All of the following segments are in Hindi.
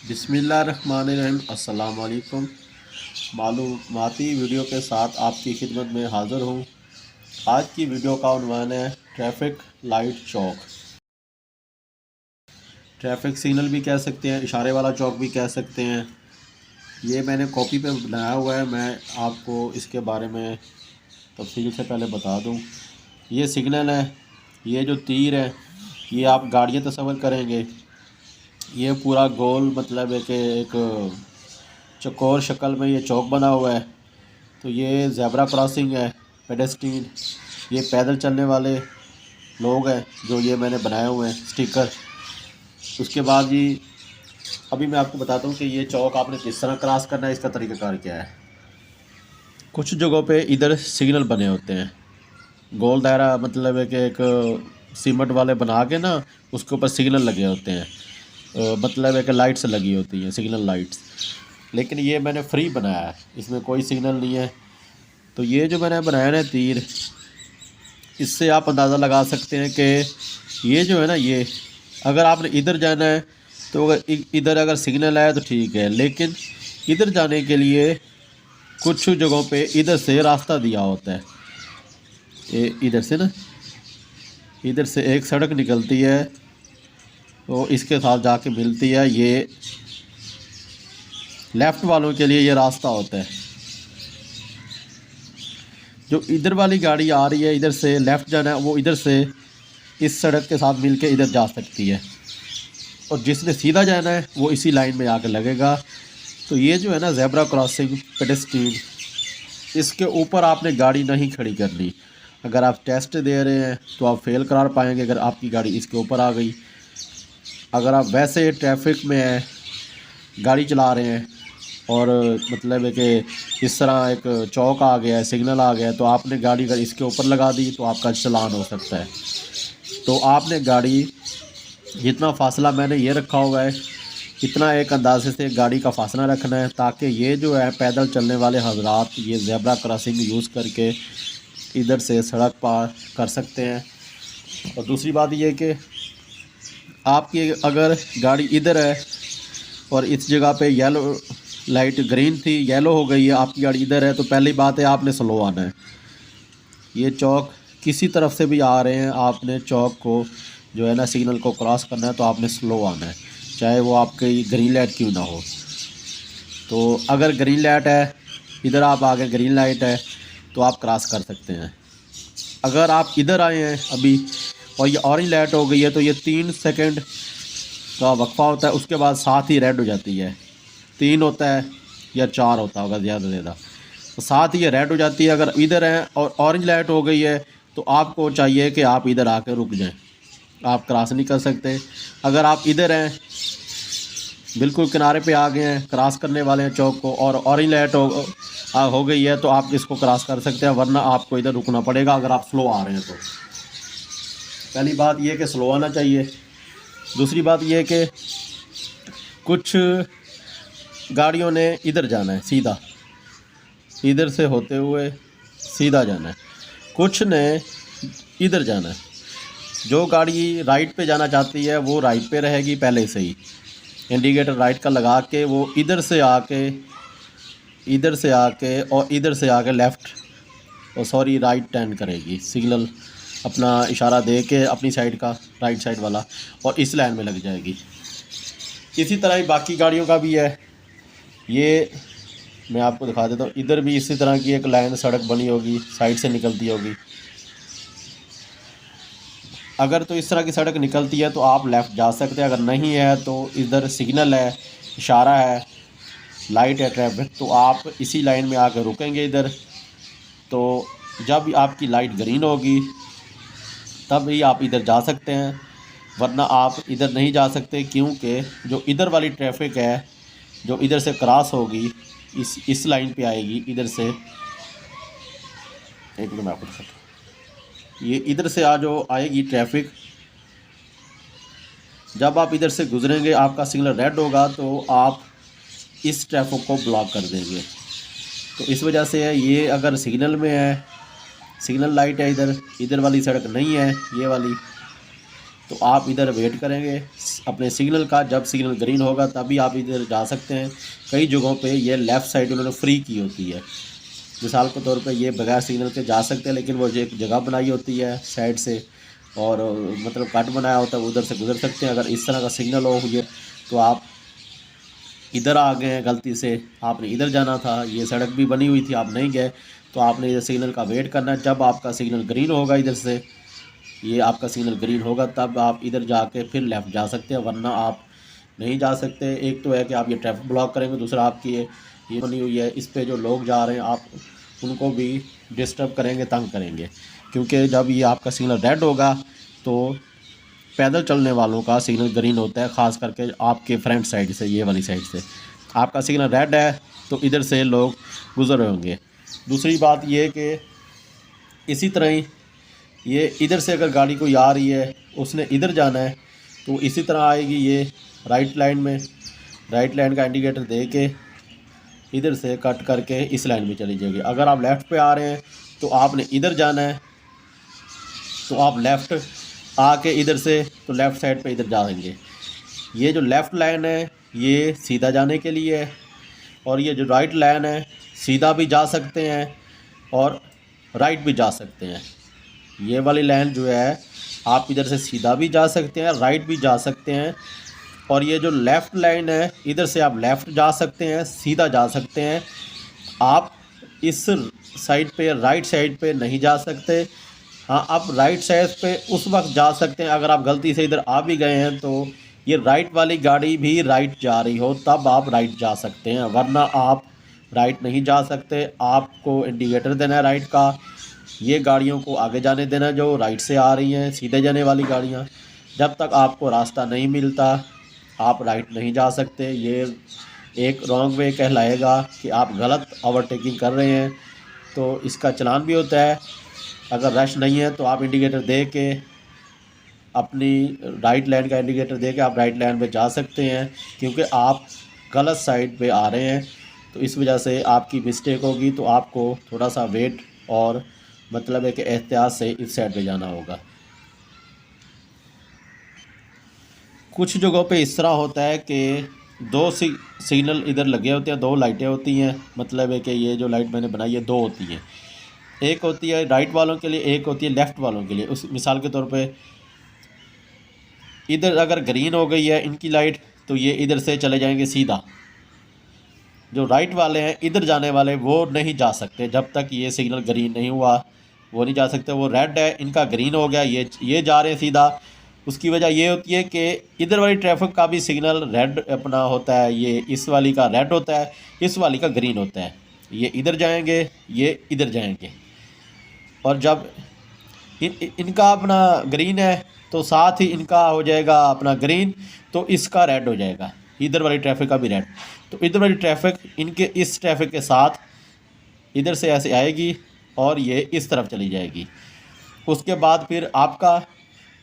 बिस्मिल्लाहिर्रहमानिर्रहीम। अस्सलाम वालेकुम। मालूमाती वीडियो के साथ आपकी खिदमत में हाज़िर हूँ। आज की वीडियो का उन्वान है ट्रैफिक लाइट चौक। ट्रैफिक सिग्नल भी कह सकते हैं, इशारे वाला चौक भी कह सकते हैं। ये मैंने कॉपी पे बनाया हुआ है। मैं आपको इसके बारे में तफसील से पहले बता दूँ। ये सिग्नल है, ये जो तीर है, ये आप गाड़ियाँ तस्वर करेंगे। ये पूरा गोल मतलब है कि एक चौकोर शक्ल में ये चौक बना हुआ है। तो ये ज़ेब्रा क्रॉसिंग है, पेडेस्ट्रियन, ये पैदल चलने वाले लोग हैं जो ये मैंने बनाए हुए हैं स्टिकर। उसके बाद जी अभी मैं आपको बताता हूँ कि ये चौक आपने किस तरह क्रॉस करना है, इसका तरीक़ाकार क्या है। कुछ जगहों पे इधर सिग्नल बने होते हैं, गोल दायरा मतलब है कि एक सीमेंट वाले बना के ना उसके ऊपर सिग्नल लगे होते हैं, मतलब है कि लाइट्स लगी होती हैं, सिग्नल लाइट्स। लेकिन ये मैंने फ्री बनाया है, इसमें कोई सिग्नल नहीं है। तो ये जो मैंने बनाया है तीर, इससे आप अंदाज़ा लगा सकते हैं कि ये जो है ना, ये अगर आपने इधर जाना है तो अगर इधर अगर सिग्नल आया तो ठीक है, लेकिन इधर जाने के लिए कुछ जगहों पे इधर से रास्ता दिया होता है। ये इधर से ना, इधर से एक सड़क निकलती है तो इसके साथ जाके मिलती है। ये लेफ़्ट वालों के लिए ये रास्ता होता है। जो इधर वाली गाड़ी आ रही है, इधर से लेफ़्ट जाना है, वो इधर से इस सड़क के साथ मिलके इधर जा सकती है, और जिसने सीधा जाना है वो इसी लाइन में आकर लगेगा। तो ये जो है ना ज़ेब्रा क्रॉसिंग पेडेस्ट्रियन, इसके ऊपर आपने गाड़ी नहीं खड़ी करनी। अगर आप टेस्ट दे रहे हैं तो आप फेल करार पाएंगे अगर आपकी गाड़ी इसके ऊपर आ गई। अगर आप वैसे ट्रैफिक में हैं, गाड़ी चला रहे हैं और मतलब है कि इस तरह एक चौक आ गया है, सिग्नल आ गया है, तो आपने गाड़ी अगर इसके ऊपर लगा दी तो आपका चालान हो सकता है। तो आपने गाड़ी जितना फासला मैंने ये रखा हुआ है, इतना एक अंदाजे से गाड़ी का फासला रखना है, ताकि ये जो है पैदल चलने वाले हजरात ये ज़ेब्रा क्रॉसिंग यूज़ करके इधर से सड़क पार कर सकते हैं। और दूसरी बात ये कि आपकी अगर गाड़ी इधर है और इस जगह पे येलो लाइट ग्रीन थी, येलो हो गई है, आपकी गाड़ी इधर है, तो पहली बात है आपने स्लो आना है। ये चौक किसी तरफ से भी आ रहे हैं, आपने चौक को जो है ना सिग्नल को क्रॉस करना है तो आपने स्लो आना है, चाहे वो आपकी ग्रीन लाइट क्यों ना हो। तो अगर ग्रीन लाइट है, इधर आप आगे ग्रीन लाइट है तो आप क्रॉस कर सकते हैं। अगर आप इधर आए हैं अभी और ये ऑरेंज लाइट हो गई है तो ये 3 सेकंड का वक्फा होता है, उसके बाद साथ ही रेड हो जाती है। 3 होता है या 4 होता होगा ज़्यादा से ज़्यादा, तो साथ ही ये रेड हो जाती है। अगर इधर हैं और ऑरेंज लाइट हो गई है तो आपको चाहिए कि आप इधर आकर रुक जाएं, आप क्रॉस नहीं कर सकते। अगर आप इधर हैं, बिल्कुल किनारे पे आ गए हैं, क्रॉस करने वाले हैं चौक को, और ऑरेंज लाइट हो गई है तो आप इसको क्रॉस कर सकते हैं, वरना आपको इधर रुकना पड़ेगा अगर आप स्लो आ रहे हैं तो। पहली बात यह कि स्लो आना चाहिए। दूसरी बात यह कि कुछ गाड़ियों ने इधर जाना है सीधा, इधर से होते हुए सीधा जाना है, कुछ ने इधर जाना है। जो गाड़ी राइट पे जाना चाहती है वो राइट पे रहेगी, पहले से ही इंडिकेटर राइट का लगा के वो इधर से आके और इधर से आके लेफ़्ट और सॉरी राइट टर्न करेगी, सिग्नल अपना इशारा दे के अपनी साइड का राइट साइड वाला, और इस लाइन में लग जाएगी। इसी तरह ही बाकी गाड़ियों का भी है। ये मैं आपको दिखा देता हूँ, इधर भी इसी तरह की एक लाइन सड़क बनी होगी, साइड से निकलती होगी। अगर तो इस तरह की सड़क निकलती है तो आप लेफ़्ट जा सकते हैं, अगर नहीं है तो इधर सिग्नल है, इशारा है, लाइट है ट्रैफिक, तो आप इसी लाइन में आकर रुकेंगे इधर। तो जब आपकी लाइट ग्रीन होगी तब ही आप इधर जा सकते हैं, वरना आप इधर नहीं जा सकते, क्योंकि जो इधर वाली ट्रैफिक है जो इधर से क्रॉस होगी इस लाइन पे आएगी इधर से। एक मिनट मैं आपको दिखाता हूँ, ये इधर से जो आएगी ट्रैफिक, जब आप इधर से गुजरेंगे आपका सिग्नल रेड होगा तो आप इस ट्रैफिक को ब्लॉक कर देंगे। तो इस वजह से है ये, अगर सिग्नल में है, सिग्नल लाइट है, इधर वाली सड़क नहीं है ये वाली, तो आप इधर वेट करेंगे अपने सिग्नल का। जब सिग्नल ग्रीन होगा तभी आप इधर जा सकते हैं। कई जगहों पे ये लेफ़्ट साइड उन्होंने फ्री की होती है, मिसाल के तौर पे ये बगैर सिग्नल के जा सकते हैं, लेकिन वो जो एक जगह बनाई होती है साइड से और मतलब कट बनाया होता है, उधर से गुजर सकते हैं। अगर इस तरह का सिग्नल हो ये तो आप इधर आ गए हैं गलती से, आपने इधर जाना था, ये सड़क भी बनी हुई थी, आप नहीं गए, तो आपने इधर सिग्नल का वेट करना है। जब आपका सिग्नल ग्रीन होगा इधर से, ये आपका सिग्नल ग्रीन होगा तब आप इधर जाके फिर लेफ़्ट जा सकते हैं, वरना आप नहीं जा सकते। एक तो है कि आप ये ट्रैफिक ब्लॉक करेंगे, दूसरा आपकी ये बनी हुई है, इस पे जो लोग जा रहे हैं आप उनको भी डिस्टर्ब करेंगे, तंग करेंगे। क्योंकि जब ये आपका सिग्नल रेड होगा तो पैदल चलने वालों का सिग्नल ग्रीन होता है, ख़ास करके आपके फ्रंट साइड से, ये वाली साइड से। आपका सिग्नल रेड है तो इधर से लोग गुजर रहे होंगे। दूसरी बात ये कि इसी तरह ही ये इधर से अगर गाड़ी कोई आ रही है, उसने इधर जाना है तो इसी तरह आएगी ये राइट लाइन में, राइट लाइन का इंडिकेटर दे के इधर से कट करके इस लाइन में चली जाएगी। अगर आप लेफ़्ट पे आ रहे हैं तो आपने इधर जाना है, तो आप लेफ़्ट आके इधर से तो लेफ़्ट साइड पे इधर जाएंगे। ये जो लेफ़्ट लाइन है ये सीधा जाने के लिए है, और ये जो राइट लाइन है सीधा भी जा सकते हैं और राइट भी जा सकते हैं। ये वाली लाइन जो है आप इधर से सीधा भी जा सकते हैं, राइट भी जा सकते हैं। और ये जो लेफ़्ट लाइन है इधर से आप लेफ़्ट जा सकते हैं, सीधा जा सकते हैं। आप इस साइड पे राइट साइड पे नहीं जा सकते। हाँ, आप राइट साइड पे उस वक्त जा सकते हैं अगर आप गलती से इधर आ भी गए हैं तो ये राइट वाली गाड़ी भी राइट जा रही हो तब आप राइट जा सकते हैं, वरना आप राइट नहीं जा सकते। आपको इंडिकेटर देना है राइट का, ये गाड़ियों को आगे जाने देना जो राइट से आ रही हैं, सीधे जाने वाली गाड़ियाँ। जब तक आपको रास्ता नहीं मिलता आप राइट नहीं जा सकते। ये एक रॉन्ग वे कहलाएगा कि आप गलत ओवरटेकिंग कर रहे हैं, तो इसका चालान भी होता है। अगर रश नहीं है तो आप इंडिकेटर दे के अपनी राइट लाइन का इंडिकेटर दे के आप राइट लाइन पे जा सकते हैं, क्योंकि आप गलत साइड पे आ रहे हैं। तो इस वजह से आपकी मिस्टेक होगी, तो आपको थोड़ा सा वेट और मतलब है कि एहतियात से इस साइड पे जाना होगा। कुछ जगहों पे इस तरह होता है कि दो सिग्नल इधर लगे होते हैं, दो लाइटें होती हैं, मतलब है कि ये जो लाइट मैंने बनाई है दो होती हैं, एक होती है राइट वालों के लिए, एक होती है लेफ़्ट वालों के लिए। उस मिसाल के तौर पे इधर अगर ग्रीन हो गई है इनकी लाइट तो ये इधर से चले जाएंगे सीधा। जो राइट वाले हैं इधर जाने वाले वो नहीं जा सकते जब तक ये सिग्नल ग्रीन नहीं हुआ, वो नहीं जा सकते। वो रेड है, इनका ग्रीन हो गया, ये जा रहे हैं सीधा। उसकी वजह ये होती है कि इधर वाली ट्रैफिक का भी सिग्नल रेड अपना होता है, ये इस वाली का रेड होता है, इस वाली का ग्रीन होता है। ये इधर जाएंगे, ये इधर जाएंगे, और जब इनका अपना ग्रीन है तो साथ ही इनका हो जाएगा अपना ग्रीन, तो इसका रेड हो जाएगा, इधर वाली ट्रैफिक का भी रेड। तो इधर वाली ट्रैफिक इनके इस ट्रैफिक के साथ इधर से ऐसे आएगी और ये इस तरफ चली जाएगी। उसके बाद फिर आपका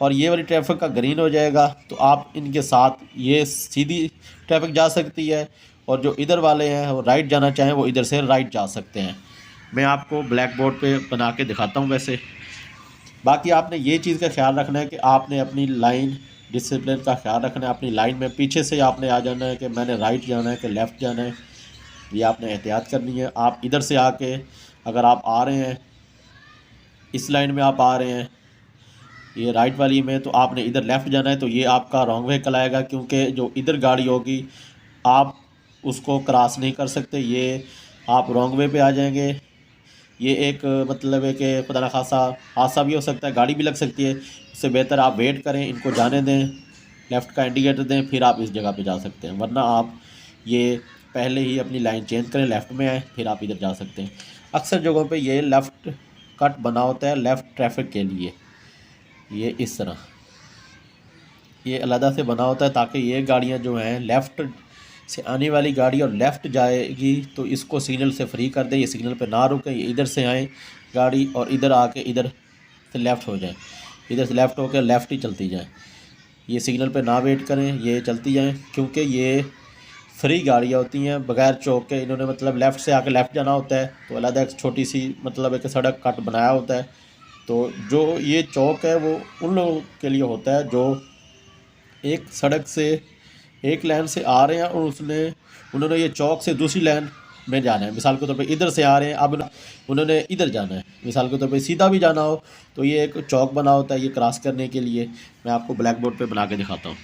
और ये वाली ट्रैफिक का ग्रीन हो जाएगा, तो आप इनके साथ ये सीधी ट्रैफिक जा सकती है, और जो इधर वाले हैं वो राइट जाना चाहें वो इधर से राइट जा सकते हैं। मैं आपको ब्लैक बोर्ड पे बना के दिखाता हूँ। वैसे बाकी आपने ये चीज़ का ख्याल रखना है कि आपने अपनी लाइन डिसिप्लिन का ख्याल रखना है। अपनी लाइन में पीछे से आपने आ जाना है कि मैंने राइट जाना है कि लेफ़्ट जाना है, ये आपने एहतियात करनी है। आप इधर से आके अगर आप आ रहे हैं इस लाइन में, आप आ रहे हैं ये राइट वाली में, तो आपने इधर लेफ़्ट जाना है, तो ये आपका रॉन्ग वे कहलाएगा, क्योंकि जो इधर गाड़ी होगी आप उसको क्रॉस नहीं कर सकते, ये आप रॉन्ग वे पे आ जाएंगे। ये एक मतलब है कि खुदा न खासा हादसा भी हो सकता है, गाड़ी भी लग सकती है। इससे बेहतर आप वेट करें, इनको जाने दें, लेफ़्ट का इंडिकेटर दें, फिर आप इस जगह पे जा सकते हैं। वरना आप ये पहले ही अपनी लाइन चेंज करें, लेफ़्ट में आए, फिर आप इधर जा सकते हैं। अक्सर जगहों पे ये लेफ़्ट कट बना होता है लेफ़्ट ट्रैफिक के लिए, ये इस तरह ये अलहदा से बना होता है ताकि ये गाड़ियाँ जो हैं लेफ़्ट से आने वाली गाड़ी और लेफ़्ट जाएगी तो इसको सिग्नल से फ्री कर दे, ये सिग्नल पे ना रुके, ये इधर से आए गाड़ी और इधर आके इधर से लेफ़्ट हो जाए, इधर से लेफ़्ट होकर लेफ़्ट ही चलती जाए। ये सिग्नल पे ना वेट करें, ये चलती जाएं, क्योंकि ये फ्री गाड़ियाँ होती हैं बगैर चौक के। इन्होंने मतलब लेफ़्ट से आके लेफ़्ट जाना होता है तो अलहदा एक छोटी सी मतलब एक सड़क कट बनाया होता है, तो जो ये चौक है वो उन लोगों के लिए होता है जो एक सड़क से एक लाइन से आ रहे हैं और उन्होंने ये चौक से दूसरी लाइन में जाना है। मिसाल के तौर पे इधर से आ रहे हैं, अब उन्होंने इधर जाना है, मिसाल के तौर पे सीधा भी जाना हो तो ये एक चौक बना होता है ये क्रॉस करने के लिए। मैं आपको ब्लैक बोर्ड पे बना के दिखाता हूँ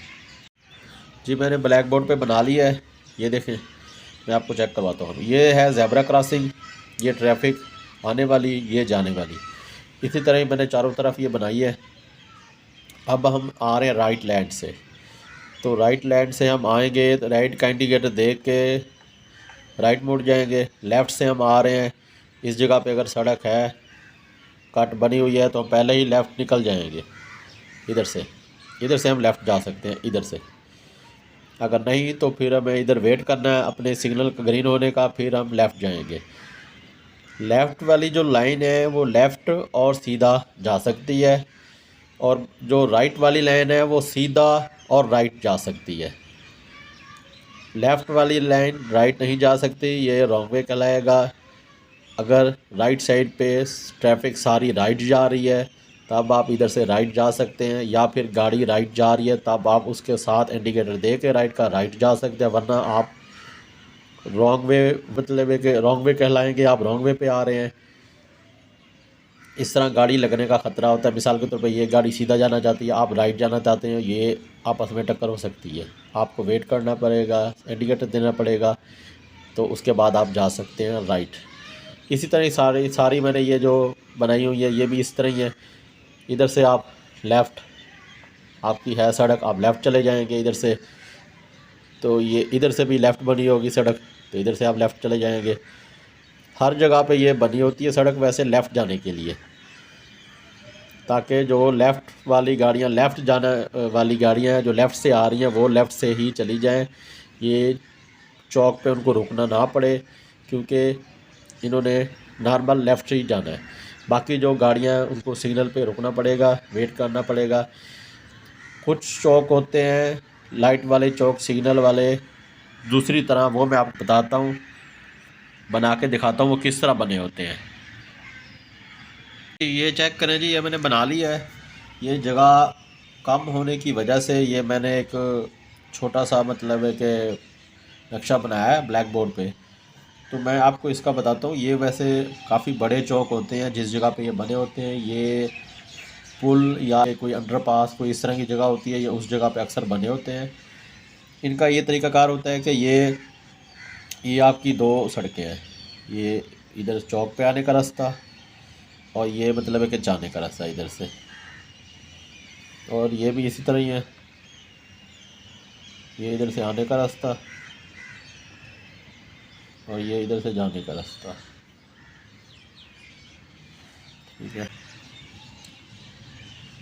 जी। मैंने ब्लैक बोर्ड पे बना लिया है, ये देखें, मैं आपको चेक करवाता हूँ। ये है ज़ेब्रा क्रॉसिंग, ये ट्रैफिक आने वाली, ये जाने वाली। इसी तरह ही मैंने चारों तरफ ये बनाई है। अब हम आ रहे हैं राइट लैंड से, तो राइट लैंड से हम आएंगे तो राइट का इंडिकेटर देख के राइट मुड़ जाएंगे। लेफ़्ट से हम आ रहे हैं, इस जगह पे अगर सड़क है कट बनी हुई है तो हम पहले ही लेफ़्ट निकल जाएंगे। इधर से हम लेफ़्ट जा सकते हैं इधर से। अगर नहीं तो फिर हमें इधर वेट करना है अपने सिग्नल का ग्रीन होने का, फिर हम लेफ़्ट जाएंगे। लेफ़्ट वाली जो लाइन है वो लेफ़्ट और सीधा जा सकती है, और जो राइट वाली लाइन है वो सीधा और राइट जा सकती है। लेफ़्ट वाली लाइन राइट नहीं जा सकती, ये रॉन्ग वे कहलाएगा। अगर राइट साइड पे ट्रैफिक सारी राइट जा रही है तब आप इधर से राइट जा सकते हैं, या फिर गाड़ी राइट जा रही है तब आप उसके साथ इंडिकेटर दे के राइट का राइट जा सकते हैं, वरना आप रॉन्ग वे, मतलब कि रॉन्ग वे कहलाएंगे, आप रॉन्ग वे पे आ रहे हैं। इस तरह गाड़ी लगने का ख़तरा होता है। मिसाल के तौर पे ये गाड़ी सीधा जाना चाहती है, आप राइट जाना चाहते हैं, ये आपस में टक्कर हो सकती है। आपको वेट करना पड़ेगा, इंडिकेटर देना पड़ेगा, तो उसके बाद आप जा सकते हैं राइट। इसी तरह सारी मैंने ये जो बनाई हुई है ये भी इस तरह ही है। इधर से आप लेफ़्ट, आपकी है सड़क, आप लेफ़्ट चले जाएंगे इधर से, तो ये इधर से भी लेफ़्ट बनी होगी सड़क, तो इधर से आप लेफ़्ट चले जाएंगे। हर जगह पे ये बनी होती है सड़क वैसे लेफ़्ट जाने के लिए, ताकि जो लेफ़्ट वाली गाड़ियाँ, लेफ़्ट जाने वाली गाड़ियाँ हैं जो लेफ़्ट से आ रही हैं वो लेफ़्ट से ही चली जाएं। ये चौक पे उनको रुकना ना पड़े, क्योंकि इन्होंने नॉर्मल लेफ़्ट से ही जाना है। बाकी जो गाड़ियाँ हैं उनको सिग्नल पे रुकना पड़ेगा, वेट करना पड़ेगा। कुछ चौक होते हैं लाइट वाले चौक, सिग्नल वाले दूसरी तरह, वो मैं आपको बताता हूँ, बना के दिखाता हूँ वो किस तरह बने होते हैं। ये चेक करें जी, ये मैंने बना लिया है। ये जगह कम होने की वजह से ये मैंने एक छोटा सा मतलब है कि नक्शा बनाया है ब्लैक बोर्ड पे। तो मैं आपको इसका बताता हूँ। ये वैसे काफ़ी बड़े चौक होते हैं जिस जगह पे ये बने होते हैं। ये पुल या कोई अंडरपास, कोई इस तरह की जगह होती है, ये उस जगह पे अक्सर बने होते हैं। इनका ये तरीक़ाकार होता है कि ये आपकी दो सड़कें हैं, ये इधर चौक पे आने का रास्ता और ये मतलब है कि जाने का रास्ता इधर से, और ये भी इसी तरह ही है, ये इधर से आने का रास्ता और ये इधर से जाने का रास्ता। ठीक है,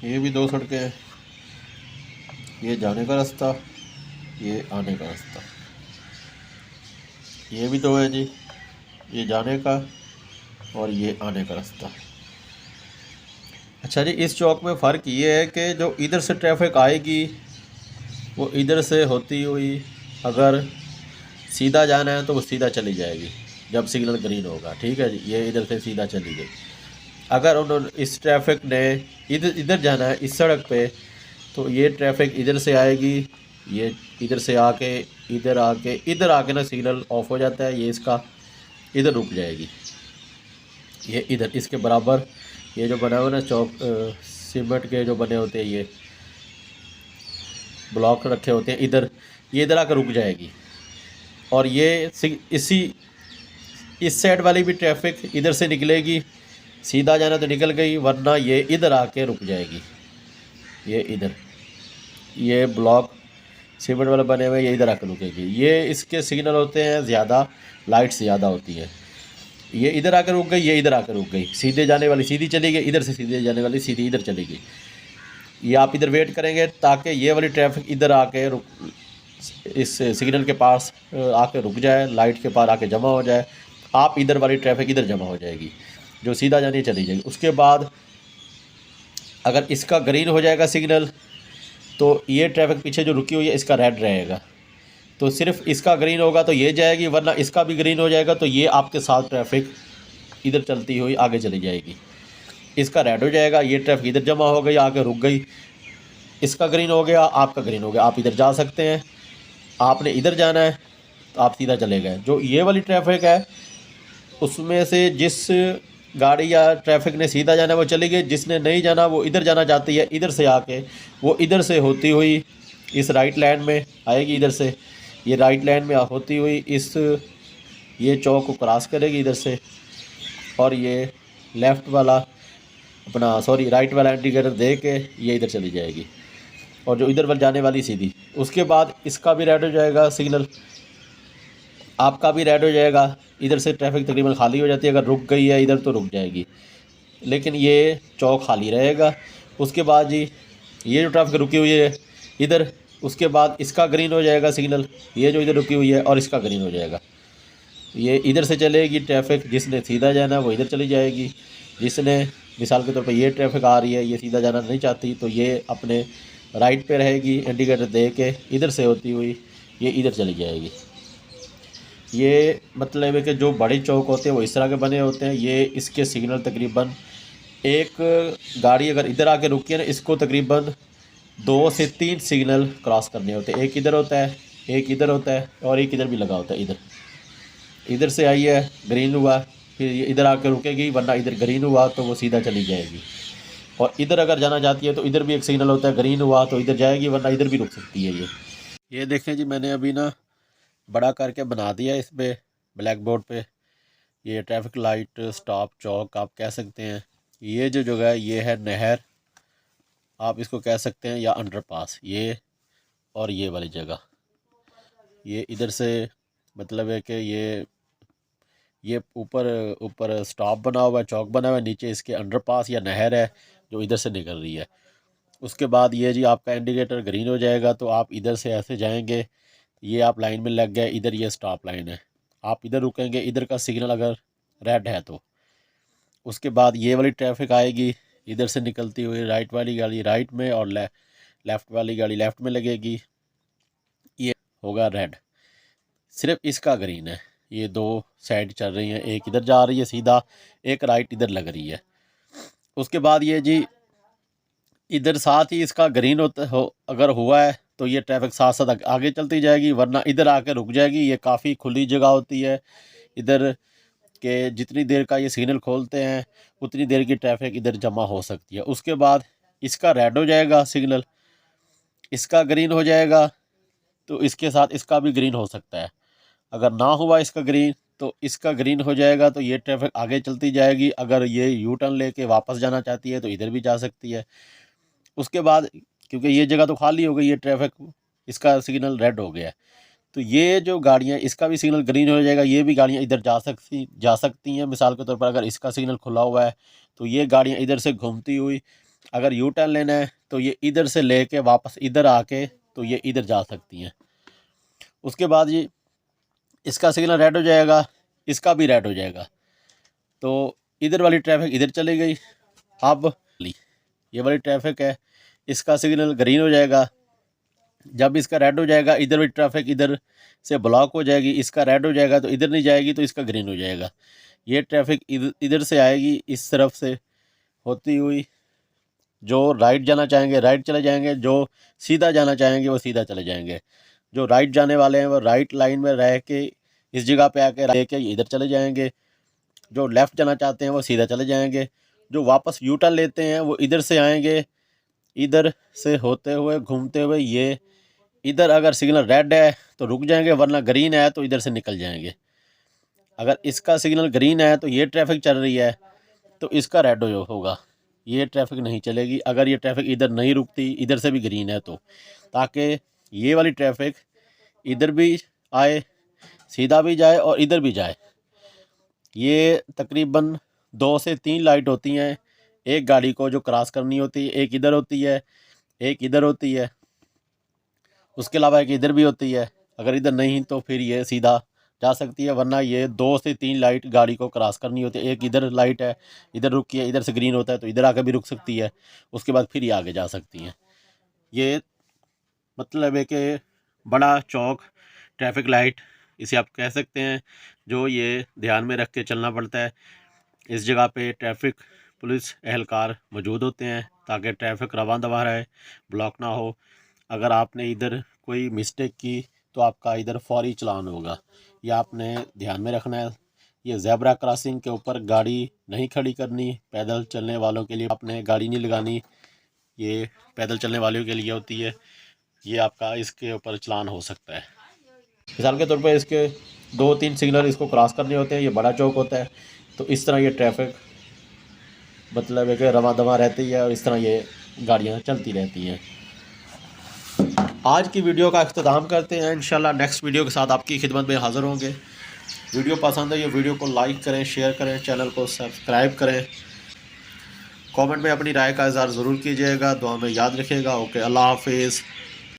ये भी दो सड़कें हैं, ये जाने का रास्ता, ये आने का रास्ता। ये भी दो है जी, ये जाने का और ये आने का रास्ता। अच्छा जी, इस चौक में फ़र्क ये है कि जो इधर से ट्रैफिक आएगी वो इधर से होती हुई अगर सीधा जाना है तो वो सीधा चली जाएगी जब सिग्नल ग्रीन होगा। ठीक है जी, ये इधर से सीधा चली गई। अगर उन्होंने इस ट्रैफिक ने इधर जाना है इस सड़क पे, तो ये ट्रैफिक इधर से आएगी, ये इधर से आके इधर आके ना सिग्नल ऑफ हो जाता है, ये इसका इधर रुक जाएगी। ये इधर इसके बराबर ये जो बना हुआ ना चौक, सीमेंट के जो बने होते हैं, ये ब्लॉक रखे होते हैं इधर, ये इधर आकर रुक जाएगी। और ये इस साइड वाली भी ट्रैफिक इधर से निकलेगी, सीधा जाना तो निकल गई, वरना ये इधर आके रुक जाएगी। ये इधर ये ब्लॉक सीमेंट वाले बने हुए, ये इधर आकर रुकेगी। ये इसके सिग्नल होते हैं ज़्यादा, लाइट्स ज़्यादा होती है। ये इधर आकर रुक गई, ये इधर आकर रुक गई। सीधे जाने वाली सीधी चली गई, इधर से सीधे जाने वाली सीधी इधर चली गई। ये आप इधर वेट करेंगे ताकि ये वाली ट्रैफिक इधर आके इस सिग्नल के पास आके रुक जाए, लाइट के पास आके जमा हो जाए। आप इधर वाली ट्रैफिक इधर जमा हो जाएगी, जो सीधा जानी चली जाएगी। उसके बाद अगर इसका ग्रीन हो जाएगा सिग्नल, तो ये ट्रैफिक पीछे जो रुकी हुई है इसका रेड रहेगा, तो सिर्फ इसका ग्रीन होगा तो ये जाएगी, वरना इसका भी ग्रीन हो जाएगा तो ये आपके साथ ट्रैफिक इधर चलती हुई आगे चली जाएगी। इसका रेड हो जाएगा, ये ट्रैफिक इधर जमा हो गई, आके रुक गई, इसका ग्रीन हो गया, आपका ग्रीन हो गया, आप इधर जा सकते हैं। आपने इधर जाना है तो आप सीधा चले गए। जो ये वाली ट्रैफिक है उसमें से जिस गाड़ी या ट्रैफिक ने सीधा जाना है वो चली गई, जिसने नहीं जाना वो इधर जाना चाहती है, इधर से आके वो इधर से होती हुई इस राइट लाइन में आएगी, इधर से ये राइट लाइन में होती हुई इस ये चौक को क्रॉस करेगी इधर से, और ये लेफ़्ट वाला अपना सॉरी राइट वाला इंडिकेटर दे के ये इधर चली जाएगी, और जो इधर वाल जाने वाली सीधी। उसके बाद इसका भी रेड हो जाएगा सिग्नल, आपका भी रेड हो जाएगा। इधर से ट्रैफिक तकरीबन खाली हो जाती है, अगर रुक गई है इधर तो रुक जाएगी, लेकिन ये चौक खाली रहेगा। उसके बाद जी ये जो ट्रैफिक रुकी हुई है इधर, उसके बाद इसका ग्रीन हो जाएगा सिग्नल, ये जो इधर रुकी हुई है, और इसका ग्रीन हो जाएगा। ये इधर से चलेगी ट्रैफिक, जिसने सीधा जाना है वो इधर चली जाएगी, जिसने मिसाल के तौर पे ये ट्रैफिक आ रही है, ये सीधा जाना नहीं चाहती, तो ये अपने राइट पे रहेगी, इंडिकेटर दे के इधर से होती हुई ये इधर चली जाएगी। ये मतलब है कि जो बड़े चौक होते हैं वो इस तरह के बने होते हैं। ये इसके सिग्नल तकरीबन एक गाड़ी अगर इधर आके रुकी है ना, इसको तकरीबन 2 से 3 सिग्नल क्रॉस करने होते हैं। एक इधर होता है, एक इधर होता है, और एक इधर भी लगा होता है। इधर से आई है, ग्रीन हुआ, फिर ये इधर आकर रुकेगी, वरना इधर ग्रीन हुआ तो वो सीधा चली जाएगी। और इधर अगर जाना चाहती है तो इधर भी एक सिग्नल होता है, ग्रीन हुआ तो इधर जाएगी, वरना इधर भी रुक सकती है। ये देखें जी, मैंने अभी ना बड़ा करके बना दिया इस पर ब्लैक बोर्ड पे, ये ट्रैफिक लाइट स्टॉप चौक आप कह सकते हैं। ये जो जगह है ये है नहर, आप इसको कह सकते हैं, या अंडरपास, ये और ये वाली जगह। ये इधर से मतलब है कि ये ऊपर ऊपर स्टॉप बना हुआ है, चौक बना हुआ है, नीचे इसके अंडरपास या नहर है जो इधर से निकल रही है। उसके बाद ये जी आपका इंडिकेटर ग्रीन हो जाएगा तो आप इधर से ऐसे जाएंगे, ये आप लाइन में लग गए, इधर ये स्टॉप लाइन है, आप इधर रुकेंगे, इधर का सिग्नल अगर रेड है तो उसके बाद ये वाली ट्रैफिक आएगी, इधर से निकलती हुई राइट वाली गाड़ी राइट में, और लेफ़्ट वाली गाड़ी लेफ़्ट में लगेगी, ये होगा रेड। सिर्फ इसका ग्रीन है। ये दो साइड चल रही हैं, एक इधर जा रही है सीधा, एक राइट इधर लग रही है। उसके बाद ये जी इधर साथ ही इसका ग्रीन होता हो अगर हुआ है तो ये ट्रैफिक साथ साथ आगे चलती जाएगी, वरना इधर आके रुक जाएगी। ये काफ़ी खुली जगह होती है इधर के, जितनी देर का ये सिग्नल खोलते हैं उतनी देर की ट्रैफिक इधर जमा हो सकती है। उसके बाद इसका रेड हो जाएगा सिग्नल, इसका ग्रीन हो जाएगा, तो इसके साथ इसका भी ग्रीन हो सकता है। अगर ना हुआ इसका ग्रीन तो इसका ग्रीन हो जाएगा, तो ये ट्रैफिक आगे चलती जाएगी। अगर ये यू टर्न लेके वापस जाना चाहती है तो इधर भी जा सकती है। उसके बाद क्योंकि ये जगह तो खाली हो गई है, ट्रैफिक इसका सिग्नल रेड हो गया है, तो ये जो गाड़ियाँ इसका भी सिग्नल ग्रीन हो जाएगा, ये भी गाड़ियाँ इधर जा सकती हैं। मिसाल के तौर पर अगर इसका सिग्नल खुला हुआ है तो ये गाड़ियाँ इधर से घूमती हुई, अगर यू टर्न लेना है तो ये इधर से लेके वापस इधर आके तो ये इधर जा सकती हैं। उसके बाद ये इसका सिग्नल रेड हो जाएगा, इसका भी रेड हो जाएगा, तो इधर वाली ट्रैफिक इधर चली गई। अब ये वाली ट्रैफिक है, इसका सिग्नल ग्रीन हो जाएगा, जब इसका रेड हो जाएगा इधर वाली ट्रैफिक इधर से ब्लॉक हो जाएगी, इसका रेड हो जाएगा तो इधर नहीं जाएगी, तो इसका ग्रीन हो जाएगा। ये ट्रैफिक इधर से आएगी इस तरफ से होती हुई, जो राइट जाना चाहेंगे राइट चले जाएंगे, जो सीधा जाना चाहेंगे वो सीधा चले जाएंगे। जो राइट जाने वाले हैं वो राइट लाइन में रह के इस जगह पे आके रह के इधर चले जाएंगे, जो लेफ़्ट जाना चाहते हैं वो सीधा चले जाएंगे, जो वापस यू टर्न लेते हैं वो इधर से आएंगे, इधर से होते हुए घूमते हुए ये इधर अगर सिग्नल रेड है तो रुक जाएंगे, वरना ग्रीन है तो इधर से निकल जाएंगे। अगर इसका सिग्नल ग्रीन है तो ये ट्रैफिक चल रही है तो इसका रेड होगा, ये ट्रैफिक नहीं चलेगी। अगर ये ट्रैफिक इधर नहीं रुकती, इधर से भी ग्रीन है तो, ताकि ये वाली ट्रैफिक इधर भी आए, सीधा भी जाए और इधर भी जाए। ये तकरीबन 2 से 3 लाइट होती हैं एक गाड़ी को जो क्रॉस करनी होती है, एक इधर होती है, एक इधर होती है, उसके अलावा एक इधर भी होती है। अगर इधर नहीं तो फिर ये सीधा जा सकती है, वरना ये 2 से 3 लाइट गाड़ी को क्रॉस करनी होती है। एक इधर लाइट है, इधर रुकी है, इधर से ग्रीन होता है तो इधर आकर भी रुक सकती है, उसके बाद फिर ये आगे जा सकती हैं। ये मतलब है कि बड़ा चौक ट्रैफिक लाइट इसे आप कह सकते हैं, जो ये ध्यान में रख के चलना पड़ता है। इस जगह पे ट्रैफिक पुलिस एहलकार मौजूद होते हैं ताकि ट्रैफिक रवां दवा रहे, ब्लॉक ना हो। अगर आपने इधर कोई मिस्टेक की तो आपका इधर फौरी चालान होगा, ये आपने ध्यान में रखना है। ये ज़ेब्रा क्रॉसिंग के ऊपर गाड़ी नहीं खड़ी करनी, पैदल चलने वालों के लिए आपने गाड़ी नहीं लगानी, ये पैदल चलने वालों के लिए होती है। ये आपका इसके ऊपर चालान हो सकता है। मिसाल के तौर पर इसके 2-3 सिग्नल इसको क्रॉस करने होते हैं, ये बड़ा चौक होता है, तो इस तरह ये ट्रैफिक मतलब है कि रवां दवां रहती है और इस तरह ये गाड़ियाँ चलती रहती हैं। आज की वीडियो का अख्ताम करते हैं, इंशाल्लाह नेक्स्ट वीडियो के साथ आपकी खिदमत में हाज़िर होंगे। वीडियो पसंद है ये वीडियो को लाइक करें, शेयर करें, चैनल को सब्सक्राइब करें। कमेंट में अपनी राय का इज़हार ज़रूर कीजिएगा, दुआ में याद रखिएगा। ओके, अल्लाह हाफिज़।